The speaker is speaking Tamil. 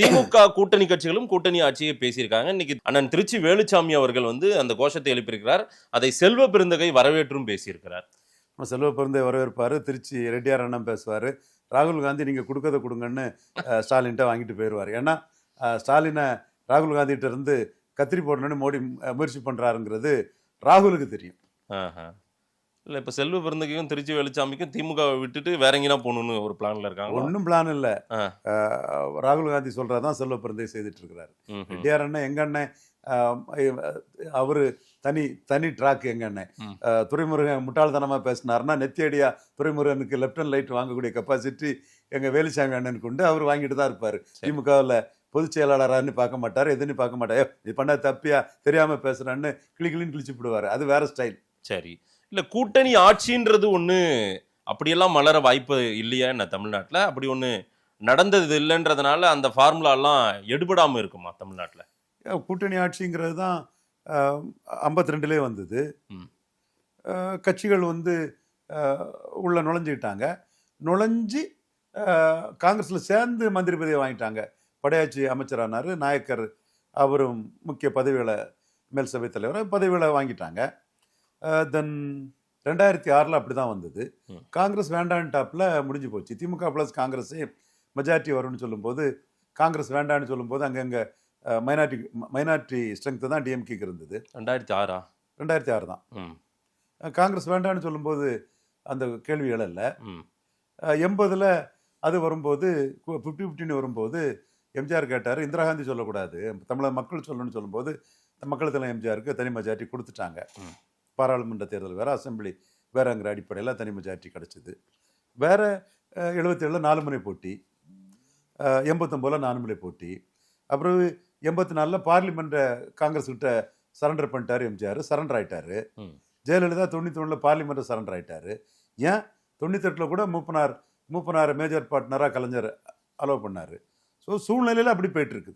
திமுக கூட்டணி கட்சிகளும் கூட்டணி ஆட்சியை பேசியிருக்காங்க. இன்னைக்கு அண்ணன் திருச்சி வேலுச்சாமி அவர்கள் அந்த கோஷத்தை எழுப்பியிருக்கிறார். அதை செல்வ பெருந்தகை வரவேற்றும் பேசியிருக்கிறார். செல்வ பெருந்தை வரவேற்பார். திருச்சி ரெட்டியார் அண்ணன் பேசுவார். ராகுல் காந்தி நீங்கள் கொடுக்கறத கொடுங்கன்னு ஸ்டாலின்கிட்ட வாங்கிட்டு போயிடுவார். ஏன்னா ஸ்டாலினை ராகுல் காந்திகிட்ட இருந்து கத்திரி போடணும்னு மோடி முயற்சி பண்ணுறாருங்கிறது ராகுலுக்கு தெரியும். இல்லை, இப்போ செல்வ பெருந்தகையும் திருச்சி வேலுச்சாமிக்கும் திமுக விட்டுட்டு வேற எங்கேனா போகணும்னு ஒரு பிளான்ல இருக்காங்க. ஒன்றும் பிளான் இல்லை. ராகுல் காந்தி சொல்கிறதான் செல்வ பெருந்தை செய்துட்டு இருக்கிறாரு. ரெட்டியார் அண்ணன் எங்க அண்ணன், அவரு தனி ட்ராக். எங்க அண்ணன் துரைமுருகன் முட்டாள்தனமாக பேசினார்னா நெத்தியடியா துரைமுருகனுக்கு லெஃப்ட் அண்ட் லைட் வாங்கக்கூடிய கெப்பாசிட்டி எங்கள் வேலுச்சாமி அண்ணனுக்கு உண்டு. அவர் வாங்கிட்டு தான் இருப்பார். திமுகவில் பொதுச் செயலாளரான்னு பார்க்க மாட்டார், எதுன்னு பார்க்க மாட்டார். இது பண்ண தப்பியா தெரியாமல் பேசுகிறான்னு கிளின்னு கிழிச்சு விடுவார். அது வேற ஸ்டைல். சரி, இல்லை கூட்டணி ஆட்சின்றது ஒன்று அப்படியெல்லாம் மலர வாய்ப்பு இல்லையா என்ன தமிழ்நாட்டில்? அப்படி ஒன்று நடந்தது இல்லைன்றதுனால அந்த ஃபார்முலாலாம் எடுபடாமல் இருக்குமா தமிழ்நாட்டில்? கூட்டணி ஆட்சிங்கிறது தான் 52லே வந்தது. கட்சிகள் உள்ள நுழைஞ்சிக்கிட்டாங்க. நுழைஞ்சி காங்கிரஸில் சேர்ந்து மந்திரி பதவியை வாங்கிட்டாங்க. படையாட்சி அமைச்சரானார் நாயக்கர். அவரும் முக்கிய பதவிகளை, மேல் சபை தலைவர் பதவிகளை வாங்கிட்டாங்க. தென் 2006 அப்படி தான் வந்தது. காங்கிரஸ் வேண்டான்னு டாப்பில் முடிஞ்சு போச்சு. திமுக ப்ளஸ் காங்கிரஸே மெஜாரிட்டி வரும்னு சொல்லும்போது, காங்கிரஸ் வேண்டான்னு சொல்லும்போது அங்கங்கே மைனாரிட்டி ஸ்ட்ரென்த்து தான் டிஎம்கேக்கு இருந்தது. 2006 தான். காங்கிரஸ் வேண்டான்னு சொல்லும்போது அந்த கேள்விகள் இல்லை. 80ல் அது வரும்போது 50-50 வரும்போது எம்ஜிஆர் கேட்டார், இந்திரா காந்தி சொல்லக்கூடாது, தமிழக மக்கள் சொல்லணும்னு சொல்லும்போது மக்கள் தலைவர் எம்ஜிஆருக்கு தனி மெஜாரிட்டி கொடுத்துட்டாங்க. பாராளுமன்ற தேர்தல் வேறு, அசம்பிளி வேறங்கிற அடிப்படையில் தனி மெஜாரிட்டி கிடச்சிது. வேறு 77 4 முறை போட்டி, 89 4 முறை போட்டி. அப்புறம் 84 பார்லிமெண்ட்டை காங்கிரஸ்கிட்ட சரண்டர் பண்ணிட்டார் எம்ஜிஆர். சரண்டர் ஆகிட்டார். ஜெயலலிதா 91 பார்லிமெண்ட்டை சரண்டர் ஆகிட்டார். ஏன் 98 கூட மூப்பனார் மேஜர் பார்ட்னராக கலைஞர் அலோவ் பண்ணார். ஸோ சூழ்நிலையில் அப்படி போயிட்டு இருக்குது.